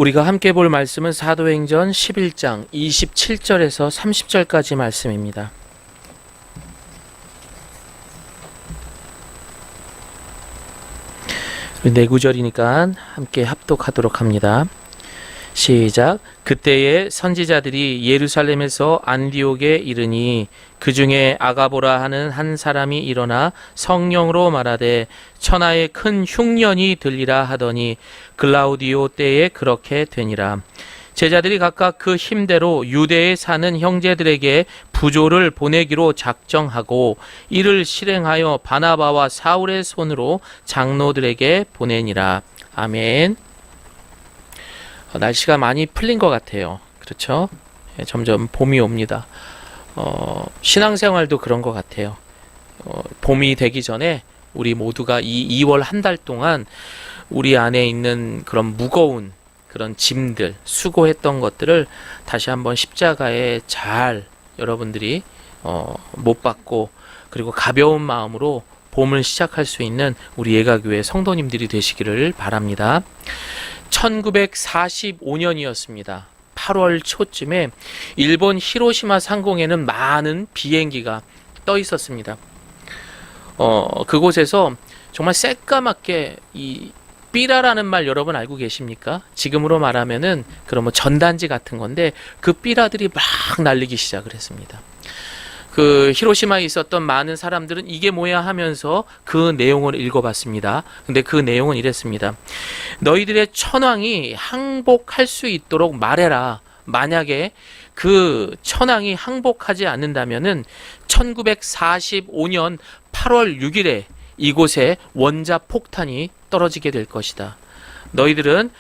우리가 함께 볼 말씀은 사도행전 11장 27절에서 30절까지 말씀입니다. 네 구절이니까 함께 합독하도록 합니다. 시작. 그때에 선지자들이 예루살렘에서 안디옥에 이르니 그 중에 아가보라 하는 한 사람이 일어나 성령으로 말하되 천하에 큰 흉년이 들리라 하더니 글라우디오 때에 그렇게 되니라. 제자들이 각각 그 힘대로 유대에 사는 형제들에게 부조를 보내기로 작정하고 이를 실행하여 바나바와 사울의 손으로 장로들에게 보내니라. 아멘. 날씨가 많이 풀린 것 같아요. 그렇죠? 점점 봄이 옵니다. 신앙생활도 그런 것 같아요. 봄이 되기 전에 우리 모두가 이 2월 한 달 동안 우리 안에 있는 그런 무거운 그런 짐들, 수고했던 것들을 다시 한번 십자가에 잘 여러분들이 못 박고 그리고 가벼운 마음으로 봄을 시작할 수 있는 우리 예가교회 성도님들이 되시기를 바랍니다. 1945년이었습니다. 8월 초쯤에 일본 히로시마 상공에는 많은 비행기가 떠 있었습니다. 그곳에서 정말 새까맣게 이 삐라라는 말 여러분 알고 계십니까? 지금으로 말하면은 그런 뭐 전단지 같은 건데 그 삐라들이 막 날리기 시작을 했습니다. 그 히로시마에 있었던 많은 사람들은 이게 뭐야 하면서 그 내용을 읽어봤습니다. 근데 그 내용은 이랬습니다. 너희들의 천황이 항복할 수 있도록 말해라. 만약에 그 천황이 항복하지 않는다면은 1945년 8월 6일에 이곳에 원자 폭탄이 떨어지게 될 것이다. 너희들은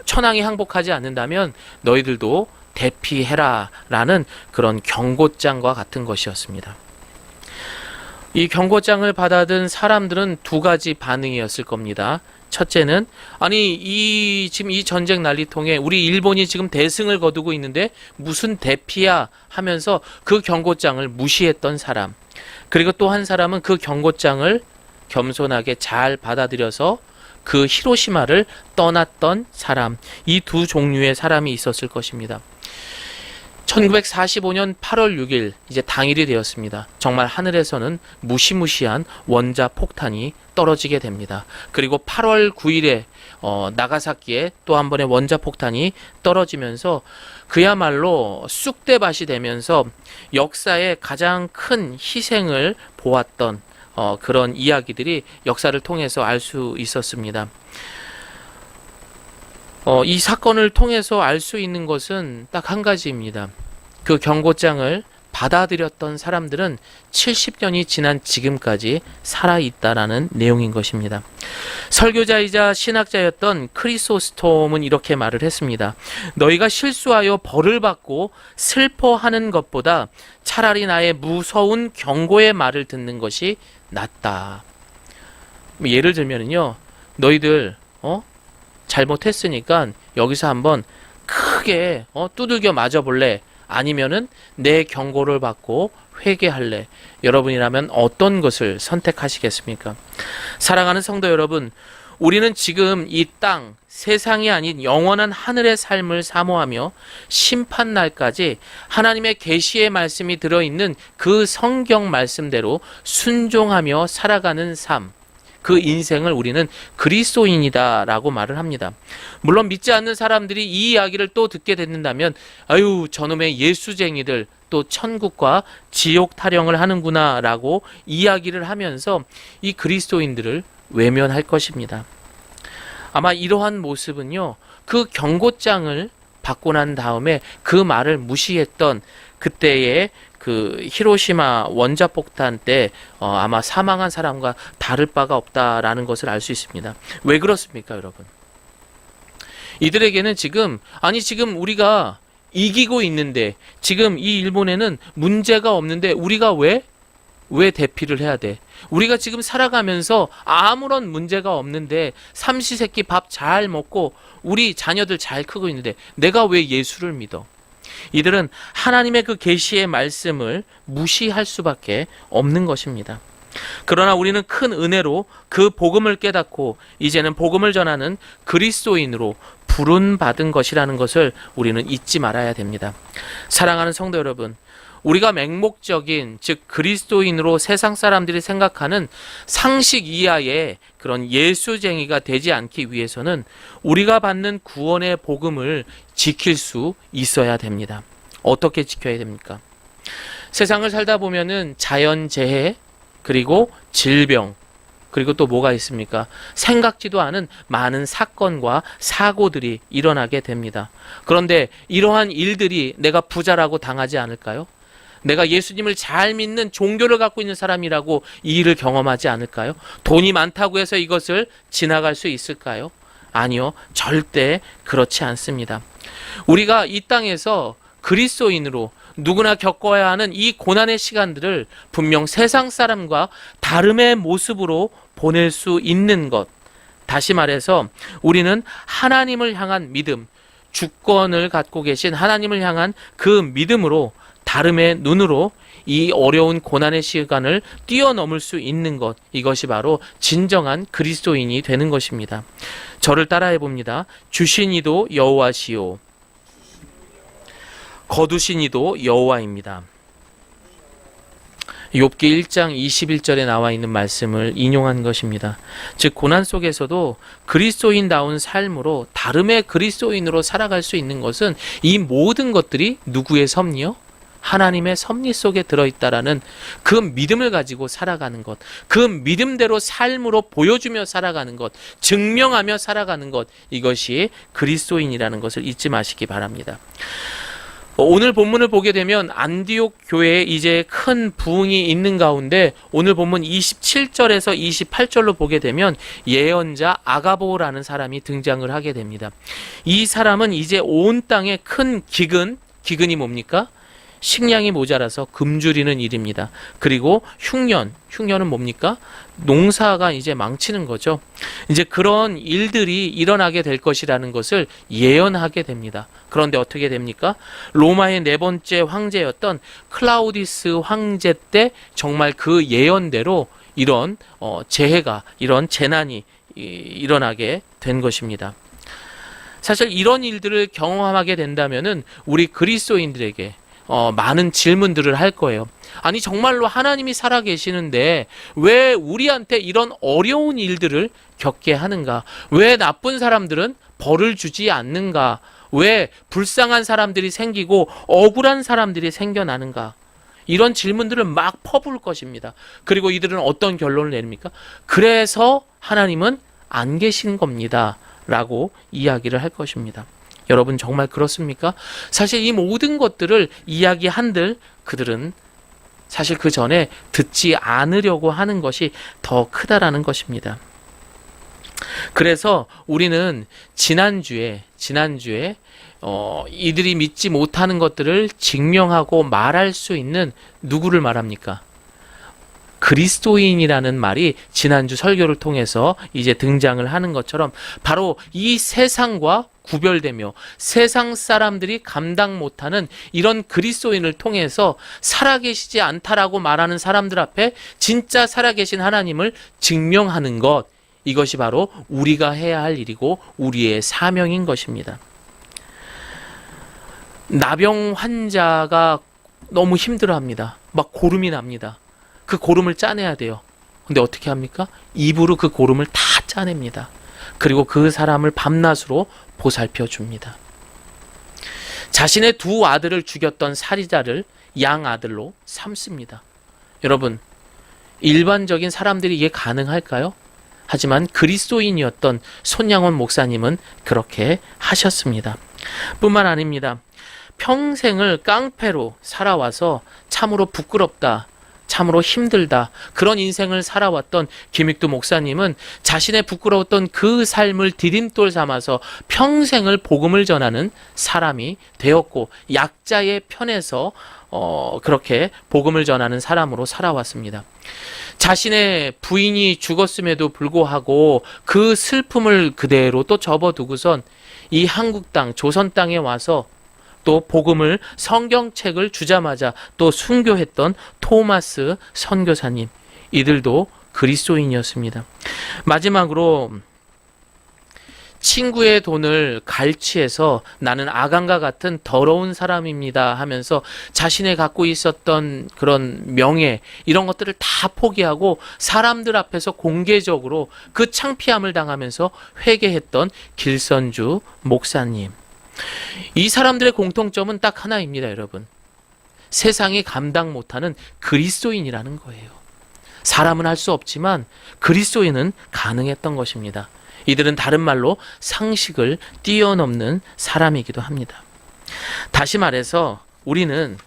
천황이 항복하지 않는다면 너희들도 대피해라 라는 그런 경고장과 같은 것이었습니다. 이 경고장을 받아든 사람들은 두 가지 반응이었을 겁니다. 첫째는 지금 이 전쟁 난리통에 우리 일본이 지금 대승을 거두고 있는데 무슨 대피야 하면서 그 경고장을 무시했던 사람. 그리고 또 한 사람은 그 경고장을 겸손하게 잘 받아들여서 그 히로시마를 떠났던 사람. 이 두 종류의 사람이 있었을 것입니다. 1945년 8월 6일 이제 당일이 되었습니다. 정말 하늘에서는 무시무시한 원자 폭탄이 떨어지게 됩니다. 그리고 8월 9일에 나가사키에 또 한 번의 원자 폭탄이 떨어지면서 그야말로 쑥대밭이 되면서 역사의 가장 큰 희생을 보았던 그런 이야기들이 역사를 통해서 알 수 있었습니다. 이 사건을 통해서 알 수 있는 것은 딱 한 가지입니다. 그 경고장을 받아들였던 사람들은 70년이 지난 지금까지 살아있다라는 내용인 것입니다. 설교자이자 신학자였던 크리소스톰은 이렇게 말을 했습니다. 너희가 실수하여 벌을 받고 슬퍼하는 것보다 차라리 나의 무서운 경고의 말을 듣는 것이 낫다. 예를 들면요, 너희들 잘못했으니까 여기서 한번 크게 두들겨 맞아볼래? 아니면은 내 경고를 받고 회개할래? 여러분이라면 어떤 것을 선택하시겠습니까? 사랑하는 성도 여러분, 우리는 지금 이 땅, 세상이 아닌 영원한 하늘의 삶을 사모하며 심판날까지 하나님의 계시의 말씀이 들어있는 그 성경 말씀대로 순종하며 살아가는 삶, 그 인생을 우리는 그리스도인이다 라고 말을 합니다. 물론 믿지 않는 사람들이 이 이야기를 또 듣게 된다면 아유 저놈의 예수쟁이들 또 천국과 지옥 타령을 하는구나 라고 이야기를 하면서 이 그리스도인들을 외면할 것입니다. 아마 이러한 모습은요, 그 경고장을 받고 난 다음에 그 말을 무시했던 그때의 그 히로시마 원자폭탄 때 아마 사망한 사람과 다를 바가 없다라는 것을 알 수 있습니다. 왜 그렇습니까, 여러분? 이들에게는 지금 우리가 이기고 있는데, 지금 이 일본에는 문제가 없는데 우리가 왜 대피를 해야 돼? 우리가 지금 살아가면서 아무런 문제가 없는데 삼시세끼 밥 잘 먹고 우리 자녀들 잘 크고 있는데 내가 왜 예수를 믿어? 이들은 하나님의 그 계시의 말씀을 무시할 수밖에 없는 것입니다. 그러나 우리는 큰 은혜로 그 복음을 깨닫고 이제는 복음을 전하는 그리스도인으로 부름받은 것이라는 것을 우리는 잊지 말아야 됩니다. 사랑하는 성도 여러분, 우리가 맹목적인, 즉 그리스도인으로 세상 사람들이 생각하는 상식 이하의 그런 예수쟁이가 되지 않기 위해서는 우리가 받는 구원의 복음을 지킬 수 있어야 됩니다. 어떻게 지켜야 됩니까? 세상을 살다 보면은 자연재해, 그리고 질병, 그리고 또 뭐가 있습니까? 생각지도 않은 많은 사건과 사고들이 일어나게 됩니다. 그런데 이러한 일들이 내가 부자라고 당하지 않을까요? 내가 예수님을 잘 믿는 종교를 갖고 있는 사람이라고 이 일을 경험하지 않을까요? 돈이 많다고 해서 이것을 지나갈 수 있을까요? 아니요, 절대 그렇지 않습니다. 우리가 이 땅에서 그리스도인으로 누구나 겪어야 하는 이 고난의 시간들을 분명 세상 사람과 다름의 모습으로 보낼 수 있는 것. 다시 말해서 우리는 하나님을 향한 믿음, 주권을 갖고 계신 하나님을 향한 그 믿음으로 다름의 눈으로 이 어려운 고난의 시간을 뛰어넘을 수 있는 것, 이것이 바로 진정한 그리스도인이 되는 것입니다. 저를 따라해 봅니다. 주신 이도 여호와시요 거두신 이도 여호와입니다. 욥기 1장 21절에 나와 있는 말씀을 인용한 것입니다. 즉 고난 속에서도 그리스도인다운 삶으로 다름의 그리스도인으로 살아갈 수 있는 것은 이 모든 것들이 누구의 섭리요? 하나님의 섭리 속에 들어있다라는 그 믿음을 가지고 살아가는 것, 그 믿음대로 삶으로 보여주며 살아가는 것, 증명하며 살아가는 것, 이것이 그리스도인이라는 것을 잊지 마시기 바랍니다. 오늘 본문을 보게 되면 안디옥 교회에 이제 큰 부흥이 있는 가운데 오늘 본문 27절에서 28절로 보게 되면 예언자 아가보라는 사람이 등장을 하게 됩니다. 이 사람은 이제 온 땅에 큰 기근이 뭡니까? 식량이 모자라서 굶주리는 일입니다. 그리고 흉년은 뭡니까? 농사가 이제 망치는 거죠. 이제 그런 일들이 일어나게 될 것이라는 것을 예언하게 됩니다. 그런데 어떻게 됩니까? 로마의 네 번째 황제였던 클라우디스 황제 때 정말 그 예언대로 이런 재해가, 이런 재난이 일어나게 된 것입니다. 사실 이런 일들을 경험하게 된다면은 우리 그리스도인들에게 많은 질문들을 할 거예요. 아니 정말로 하나님이 살아계시는데 왜 우리한테 이런 어려운 일들을 겪게 하는가? 왜 나쁜 사람들은 벌을 주지 않는가? 왜 불쌍한 사람들이 생기고 억울한 사람들이 생겨나는가? 이런 질문들을 막 퍼부을 것입니다. 그리고 이들은 어떤 결론을 내립니까? 그래서 하나님은 안 계신 겁니다. 라고 이야기를 할 것입니다. 여러분 정말 그렇습니까? 사실 이 모든 것들을 이야기한들 그들은 사실 그 전에 듣지 않으려고 하는 것이 더 크다라는 것입니다. 그래서 우리는 지난주에 이들이 믿지 못하는 것들을 증명하고 말할 수 있는 누구를 말합니까? 그리스도인이라는 말이 지난주 설교를 통해서 이제 등장을 하는 것처럼 바로 이 세상과 구별되며 세상 사람들이 감당 못하는 이런 그리스도인을 통해서 살아계시지 않다라고 말하는 사람들 앞에 진짜 살아계신 하나님을 증명하는 것, 이것이 바로 우리가 해야 할 일이고 우리의 사명인 것입니다. 나병 환자가 너무 힘들어합니다. 막 고름이 납니다. 그 고름을 짜내야 돼요. 근데 어떻게 합니까? 입으로 그 고름을 다 짜냅니다. 그리고 그 사람을 밤낮으로 보살펴 줍니다. 자신의 두 아들을 죽였던 살인자를 양아들로 삼습니다. 여러분, 일반적인 사람들이 이게 가능할까요? 하지만 그리스도인이었던 손양원 목사님은 그렇게 하셨습니다. 뿐만 아닙니다. 평생을 깡패로 살아와서 참으로 부끄럽다, 참으로 힘들다, 그런 인생을 살아왔던 김익두 목사님은 자신의 부끄러웠던 그 삶을 디딤돌 삼아서 평생을 복음을 전하는 사람이 되었고 약자의 편에서 그렇게 복음을 전하는 사람으로 살아왔습니다. 자신의 부인이 죽었음에도 불구하고 그 슬픔을 그대로 또 접어두고선 이 한국 땅, 조선 땅에 와서 또 복음을, 성경책을 주자마자 또 순교했던 토마스 선교사님, 이들도 그리스도인이었습니다. 마지막으로 친구의 돈을 갈취해서 나는 아간과 같은 더러운 사람입니다 하면서 자신의 갖고 있었던 그런 명예 이런 것들을 다 포기하고 사람들 앞에서 공개적으로 그 창피함을 당하면서 회개했던 길선주 목사님. 이 사람들의 공통점은 딱 하나입니다, 여러분. 세상이 감당 못하는 그리스도인이라는 거예요. 사람은 할 수 없지만 그리스도인은 가능했던 것입니다. 이들은 다른 말로 상식을 뛰어넘는 사람이기도 합니다. 다시 말해서 우리는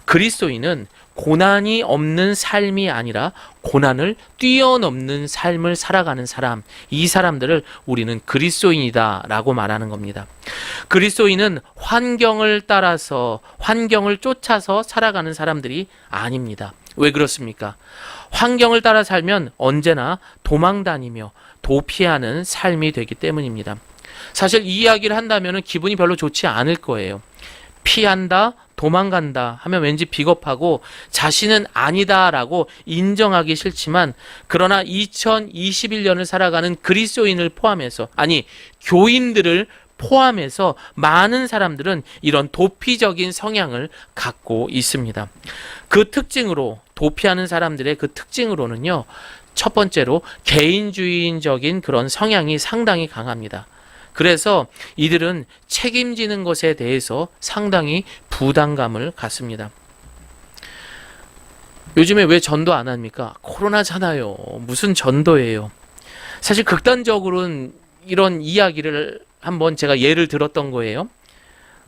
그리스도인은 고난이 없는 삶이 아니라 고난을 뛰어넘는 삶을 살아가는 사람, 이 사람들을 우리는 그리스도인이다라고 말하는 겁니다. 그리스도인은 환경을 따라서, 환경을 쫓아서 살아가는 사람들이 아닙니다. 왜 그렇습니까? 환경을 따라 살면 언제나 도망다니며 도피하는 삶이 되기 때문입니다. 사실 이 이야기를 한다면 기분이 별로 좋지 않을 거예요. 피한다, 도망간다 하면 왠지 비겁하고 자신은 아니다라고 인정하기 싫지만, 그러나 2021년을 살아가는 그리스도인을 포함해서, 아니 교인들을 포함해서 많은 사람들은 이런 도피적인 성향을 갖고 있습니다. 그 특징으로, 도피하는 사람들의 그 특징으로는요, 첫 번째로 개인주의적인 그런 성향이 상당히 강합니다. 그래서 이들은 책임지는 것에 대해서 상당히 부담감을 갖습니다. 요즘에 왜 전도 안 합니까? 코로나잖아요. 무슨 전도예요? 사실 극단적으로는 이런 이야기를 한번 제가 예를 들었던 거예요.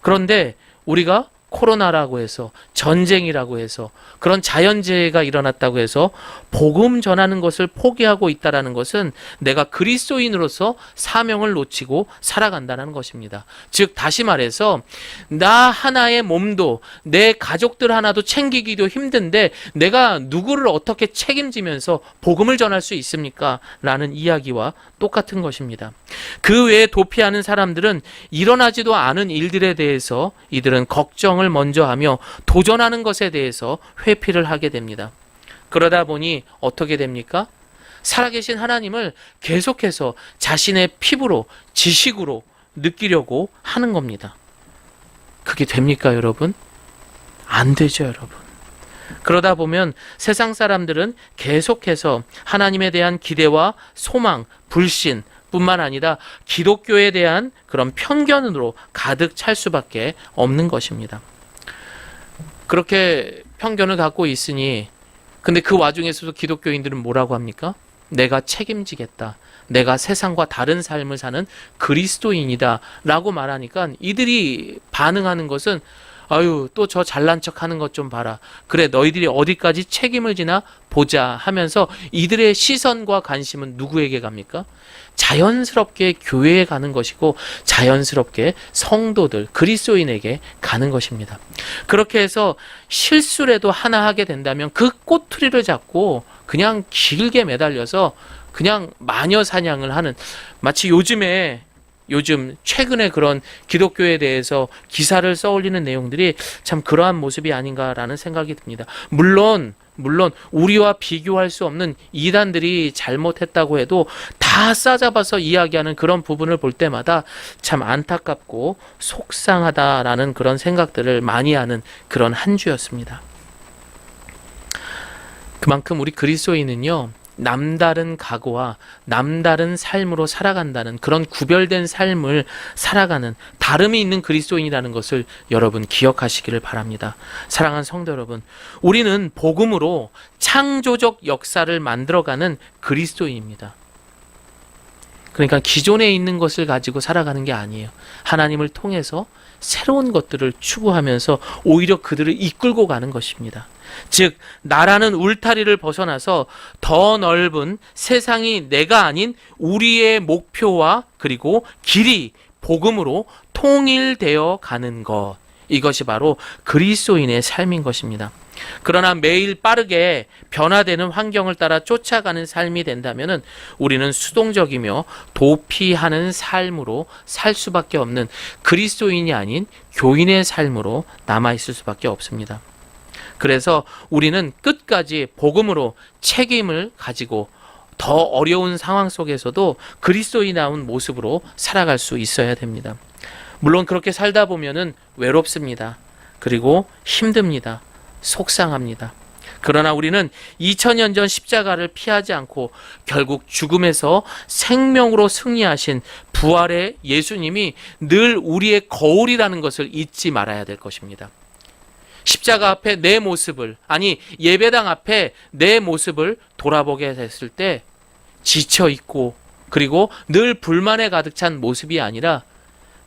그런데 우리가 코로나라고 해서, 전쟁이라고 해서, 그런 자연재해가 일어났다고 해서 복음 전하는 것을 포기하고 있다는 것은 내가 그리스도인으로서 사명을 놓치고 살아간다는 것입니다. 즉 다시 말해서 나 하나의 몸도, 내 가족들 하나도 챙기기도 힘든데 내가 누구를 어떻게 책임지면서 복음을 전할 수 있습니까? 라는 이야기와 똑같은 것입니다. 그 외에 도피하는 사람들은 일어나지도 않은 일들에 대해서 이들은 걱정을 먼저 하며 도전하는 것에 대해서 회피를 하게 됩니다. 그러다 보니 어떻게 됩니까? 살아계신 하나님을 계속해서 자신의 피부로, 지식으로 느끼려고 하는 겁니다. 그게 됩니까, 여러분? 안 되죠, 여러분. 그러다 보면 세상 사람들은 계속해서 하나님에 대한 기대와 소망, 불신 뿐만 아니라 기독교에 대한 그런 편견으로 가득 찰 수밖에 없는 것입니다. 그렇게 편견을 갖고 있으니, 근데 그 와중에서도 기독교인들은 뭐라고 합니까? 내가 책임지겠다. 내가 세상과 다른 삶을 사는 그리스도인이다 라고 말하니까 이들이 반응하는 것은, 아유, 또 저 잘난 척 하는 것 좀 봐라. 그래, 너희들이 어디까지 책임을 지나 보자 하면서 이들의 시선과 관심은 누구에게 갑니까? 자연스럽게 교회에 가는 것이고 자연스럽게 성도들, 그리스도인에게 가는 것입니다. 그렇게 해서 실수라도 하나 하게 된다면 그 꼬투리를 잡고 그냥 길게 매달려서 그냥 마녀 사냥을 하는, 마치 요즘 최근에 그런 기독교에 대해서 기사를 써올리는 내용들이 참 그러한 모습이 아닌가라는 생각이 듭니다. 물론 우리와 비교할 수 없는 이단들이 잘못했다고 해도 다 싸잡아서 이야기하는 그런 부분을 볼 때마다 참 안타깝고 속상하다라는 그런 생각들을 많이 하는 그런 한 주였습니다. 그만큼 우리 그리스도인은요, 남다른 각오와 남다른 삶으로 살아간다는 그런 구별된 삶을 살아가는 다름이 있는 그리스도인이라는 것을 여러분 기억하시기를 바랍니다. 사랑하는 성도 여러분, 우리는 복음으로 창조적 역사를 만들어가는 그리스도인입니다. 그러니까 기존에 있는 것을 가지고 살아가는 게 아니에요. 하나님을 통해서 새로운 것들을 추구하면서 오히려 그들을 이끌고 가는 것입니다. 즉 나라는 울타리를 벗어나서 더 넓은 세상이 내가 아닌 우리의 목표와 그리고 길이 복음으로 통일되어 가는 것, 이것이 바로 그리스도인의 삶인 것입니다. 그러나 매일 빠르게 변화되는 환경을 따라 쫓아가는 삶이 된다면 우리는 수동적이며 도피하는 삶으로 살 수밖에 없는 그리스도인이 아닌 교인의 삶으로 남아있을 수밖에 없습니다. 그래서 우리는 끝까지 복음으로 책임을 가지고 더 어려운 상황 속에서도 그리스도인다운 모습으로 살아갈 수 있어야 됩니다. 물론 그렇게 살다 보면은 외롭습니다. 그리고 힘듭니다. 속상합니다. 그러나 우리는 2000년 전 십자가를 피하지 않고 결국 죽음에서 생명으로 승리하신 부활의 예수님이 늘 우리의 거울이라는 것을 잊지 말아야 될 것입니다. 십자가 앞에 내 모습을, 아니 예배당 앞에 내 모습을 돌아보게 됐을 때 지쳐 있고 그리고 늘 불만에 가득 찬 모습이 아니라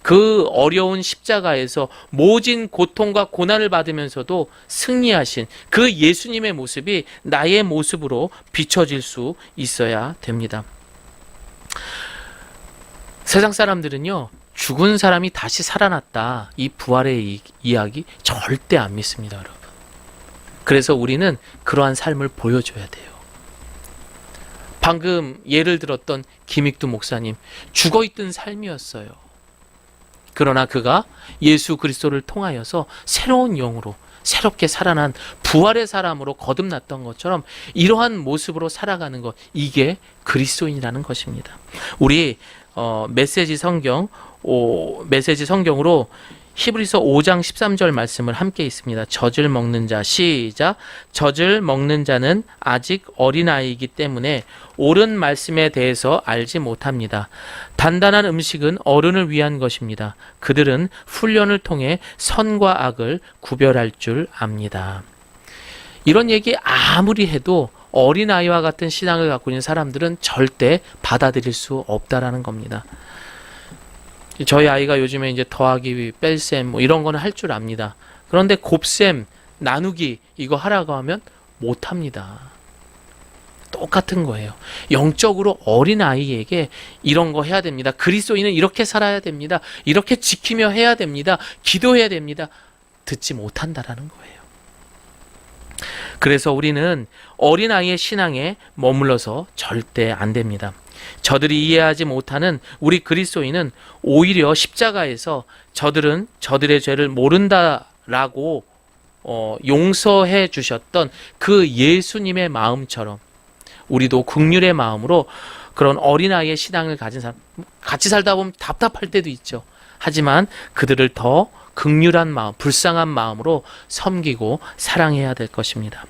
그 어려운 십자가에서 모진 고통과 고난을 받으면서도 승리하신 그 예수님의 모습이 나의 모습으로 비춰질 수 있어야 됩니다. 세상 사람들은요, 죽은 사람이 다시 살아났다, 이 부활의 이야기 절대 안 믿습니다, 여러분. 그래서 우리는 그러한 삶을 보여줘야 돼요. 방금 예를 들었던 김익두 목사님, 죽어있던 삶이었어요. 그러나 그가 예수 그리스도를 통하여서 새로운 영으로 새롭게 살아난 부활의 사람으로 거듭났던 것처럼 이러한 모습으로 살아가는 것, 이게 그리스도인이라는 것입니다. 우리 메시지 성경으로 히브리서 5장 13절 말씀을 함께 있습니다. 젖을 먹는 자, 시작. 젖을 먹는 자는 아직 어린아이이기 때문에 옳은 말씀에 대해서 알지 못합니다. 단단한 음식은 어른을 위한 것입니다. 그들은 훈련을 통해 선과 악을 구별할 줄 압니다. 이런 얘기 아무리 해도 어린아이와 같은 신앙을 갖고 있는 사람들은 절대 받아들일 수 없다라는 겁니다. 저희 아이가 요즘에 이제 더하기, 뺄셈 뭐 이런 거는 할 줄 압니다. 그런데 곱셈, 나누기 이거 하라고 하면 못 합니다. 똑같은 거예요. 영적으로 어린 아이에게 이런 거 해야 됩니다. 그리스도인은 이렇게 살아야 됩니다. 이렇게 지키며 해야 됩니다. 기도해야 됩니다. 듣지 못한다라는 거예요. 그래서 우리는 어린 아이의 신앙에 머물러서 절대 안 됩니다. 저들이 이해하지 못하는 우리 그리스도인은 오히려 십자가에서 저들은 저들의 죄를 모른다라고 용서해 주셨던 그 예수님의 마음처럼 우리도 긍휼의 마음으로 그런 어린아이의 신앙을 가진 사람, 같이 살다 보면 답답할 때도 있죠. 하지만 그들을 더 긍휼한 마음, 불쌍한 마음으로 섬기고 사랑해야 될 것입니다.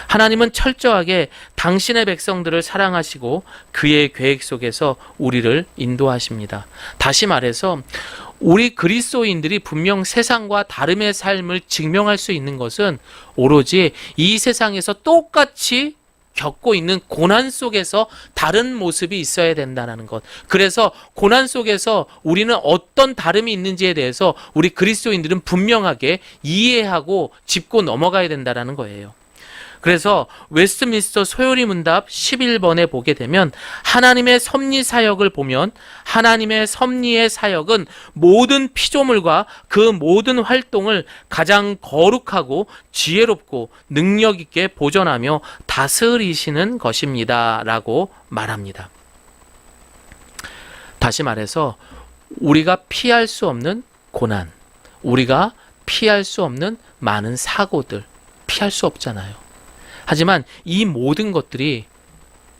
하나님은 철저하게 당신의 백성들을 사랑하시고 그의 계획 속에서 우리를 인도하십니다. 다시 말해서 우리 그리스도인들이 분명 세상과 다름의 삶을 증명할 수 있는 것은 오로지 이 세상에서 똑같이 겪고 있는 고난 속에서 다른 모습이 있어야 된다는 것. 그래서 고난 속에서 우리는 어떤 다름이 있는지에 대해서 우리 그리스도인들은 분명하게 이해하고 짚고 넘어가야 된다는 거예요. 그래서 웨스트민스터 소요리 문답 11번에 보게 되면 하나님의 섭리 사역을 보면 하나님의 섭리의 사역은 모든 피조물과 그 모든 활동을 가장 거룩하고 지혜롭고 능력 있게 보존하며 다스리시는 것입니다 라고 말합니다. 다시 말해서 우리가 피할 수 없는 고난, 우리가 피할 수 없는 많은 사고들 피할 수 없잖아요. 하지만 이 모든 것들이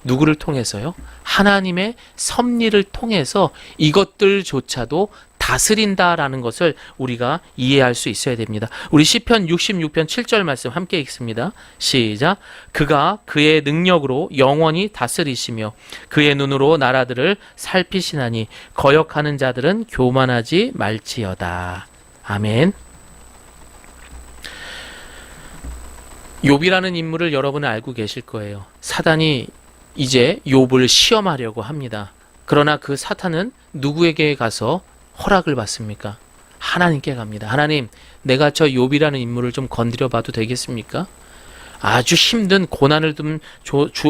누구를 통해서요? 하나님의 섭리를 통해서 이것들조차도 다스린다라는 것을 우리가 이해할 수 있어야 됩니다. 우리 시편 66편 7절 말씀 함께 읽습니다. 시작. 그가 그의 능력으로 영원히 다스리시며 그의 눈으로 나라들을 살피시나니 거역하는 자들은 교만하지 말지어다. 아멘. 욥이라는 인물을 여러분은 알고 계실 거예요. 사단이 이제 욥을 시험하려고 합니다. 그러나 그 사탄은 누구에게 가서 허락을 받습니까? 하나님께 갑니다. 하나님, 내가 저 욥이라는 인물을 좀 건드려 봐도 되겠습니까? 아주 힘든 고난을 좀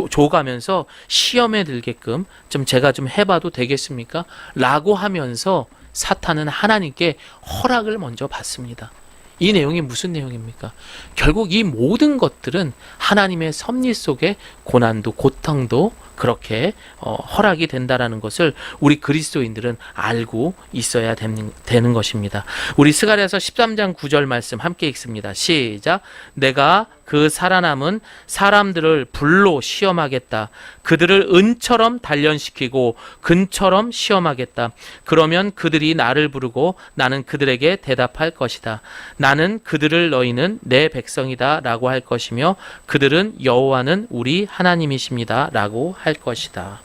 줘가면서 시험에 들게끔 좀 제가 좀 해봐도 되겠습니까? 라고 하면서 사탄은 하나님께 허락을 먼저 받습니다. 이 내용이 무슨 내용입니까? 결국 이 모든 것들은 하나님의 섭리 속에 고난도 고통도 그렇게 허락이 된다라는 것을 우리 그리스도인들은 알고 있어야 되는 것입니다. 우리 스가랴서 13장 9절 말씀 함께 읽습니다. 시작. 내가 그 살아남은 사람들을 불로 시험하겠다. 그들을 은처럼 단련시키고 금처럼 시험하겠다. 그러면 그들이 나를 부르고 나는 그들에게 대답할 것이다. 나는 그들을 너희는 내 백성이다 라고 할 것이며 그들은 여호와는 우리 하나님이십니다 라고 할 것이다.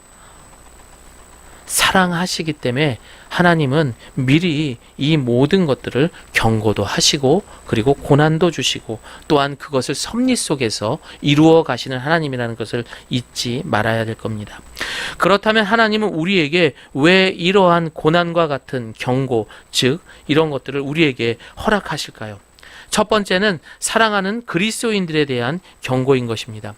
사랑하시기 때문에 하나님은 미리 이 모든 것들을 경고도 하시고 그리고 고난도 주시고 또한 그것을 섭리 속에서 이루어 가시는 하나님이라는 것을 잊지 말아야 될 겁니다. 그렇다면 하나님은 우리에게 왜 이러한 고난과 같은 경고, 즉 이런 것들을 우리에게 허락하실까요? 첫 번째는 사랑하는 그리스도인들에 대한 경고인 것입니다.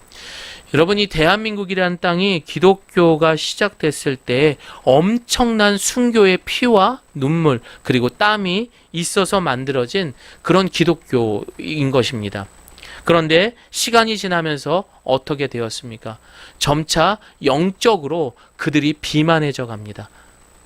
여러분, 이 대한민국이라는 땅이 기독교가 시작됐을 때 엄청난 순교의 피와 눈물 그리고 땀이 있어서 만들어진 그런 기독교인 것입니다. 그런데 시간이 지나면서 어떻게 되었습니까? 점차 영적으로 그들이 비만해져 갑니다.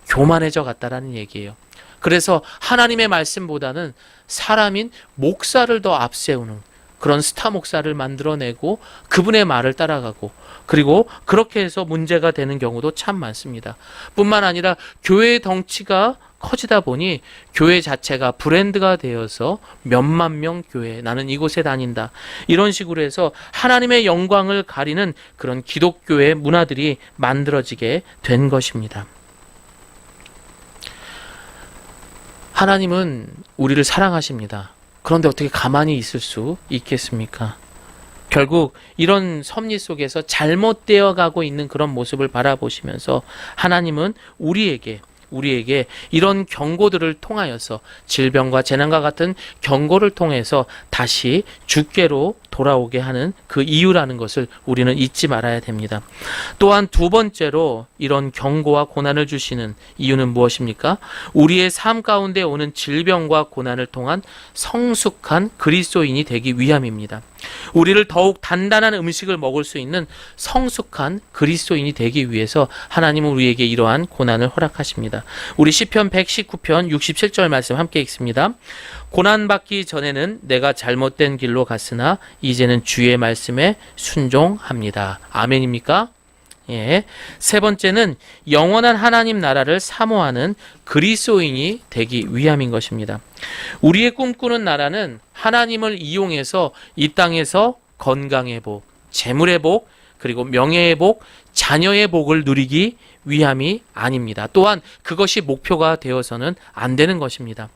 교만해져 갔다라는 얘기예요. 그래서 하나님의 말씀보다는 사람인 목사를 더 앞세우는 그런 스타 목사를 만들어내고 그분의 말을 따라가고 그리고 그렇게 해서 문제가 되는 경우도 참 많습니다. 뿐만 아니라 교회의 덩치가 커지다 보니 교회 자체가 브랜드가 되어서 몇만 명 교회, 나는 이곳에 다닌다. 이런 식으로 해서 하나님의 영광을 가리는 그런 기독교의 문화들이 만들어지게 된 것입니다. 하나님은 우리를 사랑하십니다. 그런데 어떻게 가만히 있을 수 있겠습니까? 결국 이런 섭리 속에서 잘못되어 가고 있는 그런 모습을 바라보시면서 하나님은 우리에게 이런 경고들을 통하여서 질병과 재난과 같은 경고를 통해서 다시 주께로 돌아오게 하는 그 이유라는 것을 우리는 잊지 말아야 됩니다. 또한 두 번째로 이런 경고와 고난을 주시는 이유는 무엇입니까? 우리의 삶 가운데 오는 질병과 고난을 통한 성숙한 그리스도인이 되기 위함입니다. 우리를 더욱 단단한 음식을 먹을 수 있는 성숙한 그리스도인이 되기 위해서 하나님은 우리에게 이러한 고난을 허락하십니다. 우리 시편 119편 67절 말씀 함께 읽습니다. 고난받기 전에는 내가 잘못된 길로 갔으나 이제는 주의 말씀에 순종합니다. 아멘입니까? 예. 세 번째는 영원한 하나님 나라를 사모하는 그리스도인이 되기 위함인 것입니다. 우리의 꿈꾸는 나라는 하나님을 이용해서 이 땅에서 건강의 복, 재물의 복, 그리고 명예의 복, 자녀의 복을 누리기 위함이 아닙니다. 또한 그것이 목표가 되어서는 안 되는 것입니다.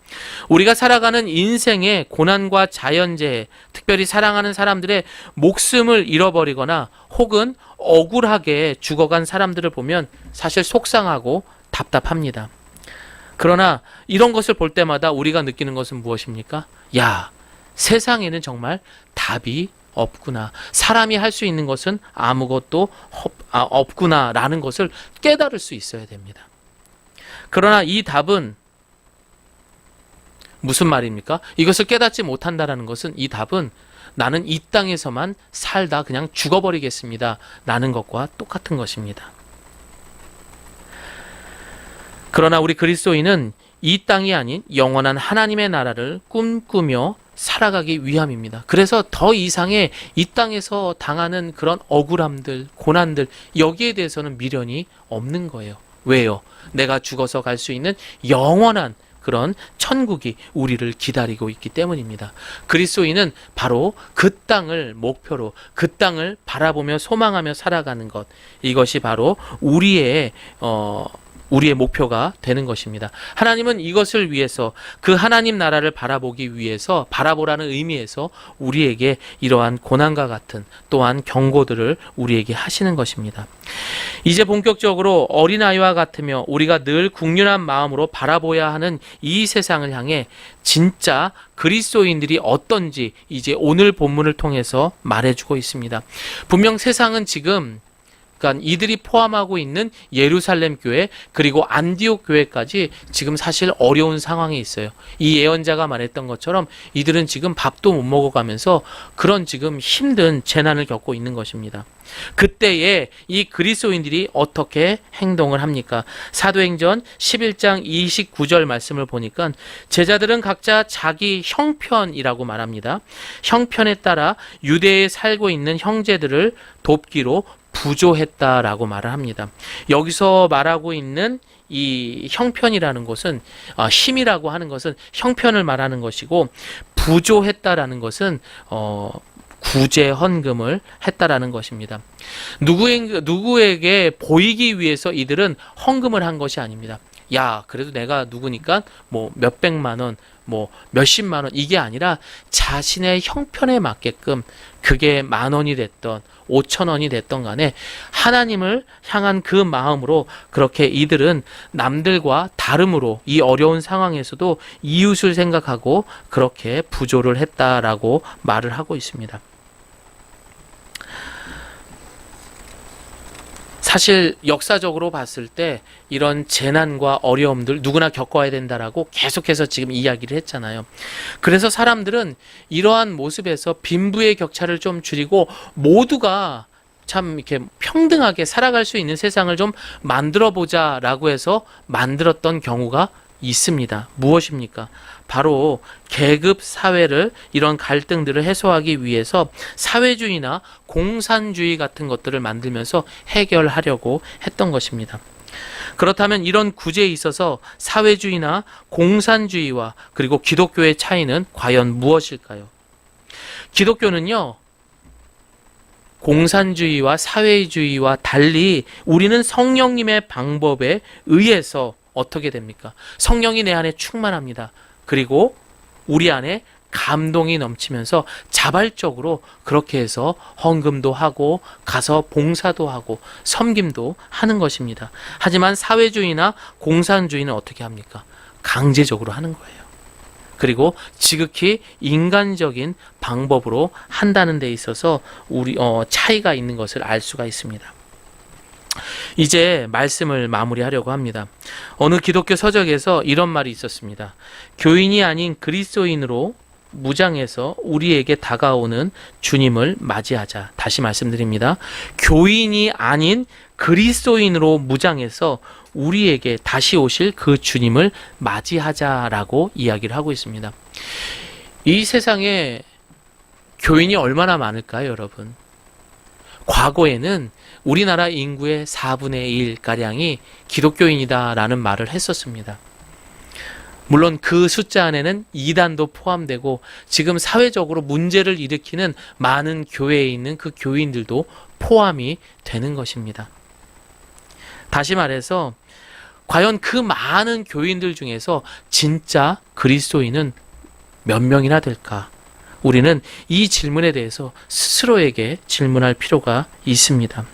우리가 살아가는 인생의 고난과 자연재해, 특별히 사랑하는 사람들의 목숨을 잃어버리거나 혹은 억울하게 죽어간 사람들을 보면 사실 속상하고 답답합니다. 그러나 이런 것을 볼 때마다 우리가 느끼는 것은 무엇입니까? 야, 세상에는 정말 답이 없구나. 사람이 할 수 있는 것은 아무것도 없구나라는 것을 깨달을 수 있어야 됩니다. 그러나 이 답은 무슨 말입니까? 이것을 깨닫지 못한다라는 것은 이 답은 나는 이 땅에서만 살다 그냥 죽어버리겠습니다. 라는 것과 똑같은 것입니다. 그러나 우리 그리스도인은 이 땅이 아닌 영원한 하나님의 나라를 꿈꾸며 살아가기 위함입니다. 그래서 더 이상의 이 땅에서 당하는 그런 억울함들, 고난들 여기에 대해서는 미련이 없는 거예요. 왜요? 내가 죽어서 갈 수 있는 영원한 그런 천국이 우리를 기다리고 있기 때문입니다. 그리스도인은 바로 그 땅을 목표로 그 땅을 바라보며 소망하며 살아가는 것, 이것이 바로 우리의 목표가 되는 것입니다. 하나님은 이것을 위해서 그 하나님 나라를 바라보기 위해서 바라보라는 의미에서 우리에게 이러한 고난과 같은 또한 경고들을 우리에게 하시는 것입니다. 이제 본격적으로 어린아이와 같으며 우리가 늘 국률한 마음으로 바라보아야 하는 이 세상을 향해 진짜 그리스도인들이 어떤지 이제 오늘 본문을 통해서 말해주고 있습니다. 분명 세상은 지금 그러니까 이들이 포함하고 있는 예루살렘 교회 그리고 안디옥 교회까지 지금 사실 어려운 상황에 있어요. 이 예언자가 말했던 것처럼 이들은 지금 밥도 못 먹어가면서 그런 지금 힘든 재난을 겪고 있는 것입니다. 그때에 이 그리스도인들이 어떻게 행동을 합니까? 사도행전 11장 29절 말씀을 보니까 제자들은 각자 자기 형편이라고 말합니다. 형편에 따라 유대에 살고 있는 형제들을 돕기로 부조했다라고 말을 합니다. 여기서 말하고 있는 이 형편이라는 것은 힘이라고 하는 것은 형편을 말하는 것이고, 부조했다라는 것은 구제 헌금을 했다라는 것입니다. 누구에게 보이기 위해서 이들은 헌금을 한 것이 아닙니다. 야, 그래도 내가 누구니까 뭐 몇백만 원, 뭐 몇십만 원, 이게 아니라 자신의 형편에 맞게끔, 그게 10,000원이 됐던 5,000원이 됐던 간에 하나님을 향한 그 마음으로 그렇게 이들은 남들과 다름으로 이 어려운 상황에서도 이웃을 생각하고 그렇게 부조를 했다라고 말을 하고 있습니다. 사실 역사적으로 봤을 때 이런 재난과 어려움들 누구나 겪어야 된다라고 계속해서 지금 이야기를 했잖아요. 그래서 사람들은 이러한 모습에서 빈부의 격차를 좀 줄이고 모두가 참 이렇게 평등하게 살아갈 수 있는 세상을 좀 만들어 보자라고 해서 만들었던 경우가 있습니다. 무엇입니까? 바로 계급 사회를, 이런 갈등들을 해소하기 위해서 사회주의나 공산주의 같은 것들을 만들면서 해결하려고 했던 것입니다. 그렇다면 이런 구제에 있어서 사회주의나 공산주의와 그리고 기독교의 차이는 과연 무엇일까요? 기독교는요, 공산주의와 사회주의와 달리 우리는 성령님의 방법에 의해서 어떻게 됩니까? 성령이 내 안에 충만합니다. 그리고 우리 안에 감동이 넘치면서 자발적으로 그렇게 해서 헌금도 하고 가서 봉사도 하고 섬김도 하는 것입니다. 하지만 사회주의나 공산주의는 어떻게 합니까? 강제적으로 하는 거예요. 그리고 지극히 인간적인 방법으로 한다는 데 있어서 우리 차이가 있는 것을 알 수가 있습니다. 이제 말씀을 마무리하려고 합니다. 어느 기독교 서적에서 이런 말이 있었습니다. 교인이 아닌 그리스도인으로 무장해서 우리에게 다가오는 주님을 맞이하자. 다시 말씀드립니다. 교인이 아닌 그리스도인으로 무장해서 우리에게 다시 오실 그 주님을 맞이하자라고 이야기를 하고 있습니다. 이 세상에 교인이 얼마나 많을까요, 여러분? 과거에는 우리나라 인구의 4분의 1가량이 기독교인이다라는 말을 했었습니다. 물론 그 숫자 안에는 이단도 포함되고 지금 사회적으로 문제를 일으키는 많은 교회에 있는 그 교인들도 포함이 되는 것입니다. 다시 말해서 과연 그 많은 교인들 중에서 진짜 그리스도인은 몇 명이나 될까? 우리는 이 질문에 대해서 스스로에게 질문할 필요가 있습니다.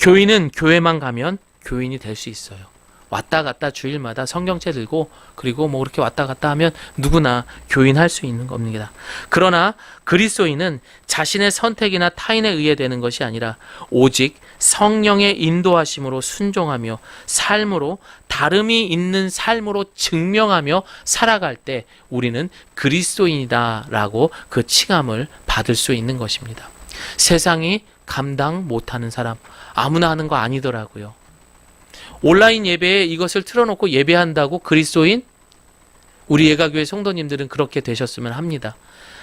교인은 교회만 가면 교인이 될 수 있어요. 왔다 갔다 주일마다 성경책 들고 그리고 뭐 그렇게 왔다 갔다 하면 누구나 교인할 수 있는 겁니다. 그러나 그리스도인은 자신의 선택이나 타인에 의해 되는 것이 아니라 오직 성령의 인도하심으로 순종하며 삶으로 다름이 있는 삶으로 증명하며 살아갈 때 우리는 그리스도인이다라고 그 칭함을 받을 수 있는 것입니다. 세상이 감당 못하는 사람, 아무나 하는 거 아니더라고요. 온라인 예배에 이것을 틀어놓고 예배한다고 그리스도인? 우리 예가교회 성도님들은 그렇게 되셨으면 합니다.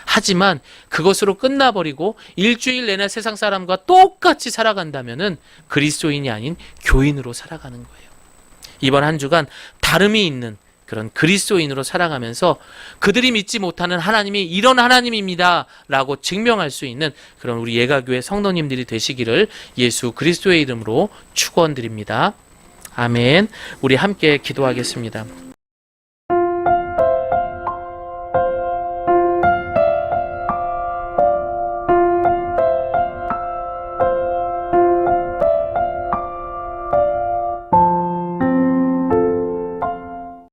하지만 그것으로 끝나버리고 일주일 내내 세상 사람과 똑같이 살아간다면은 그리스도인이 아닌 교인으로 살아가는 거예요. 이번 한 주간 다름이 있는 그런 그리스도인으로 살아가면서 그들이 믿지 못하는 하나님이 이런 하나님입니다 라고 증명할 수 있는 그런 우리 예가교회 성도님들이 되시기를 예수 그리스도의 이름으로 축원드립니다. 아멘. 우리 함께 기도하겠습니다.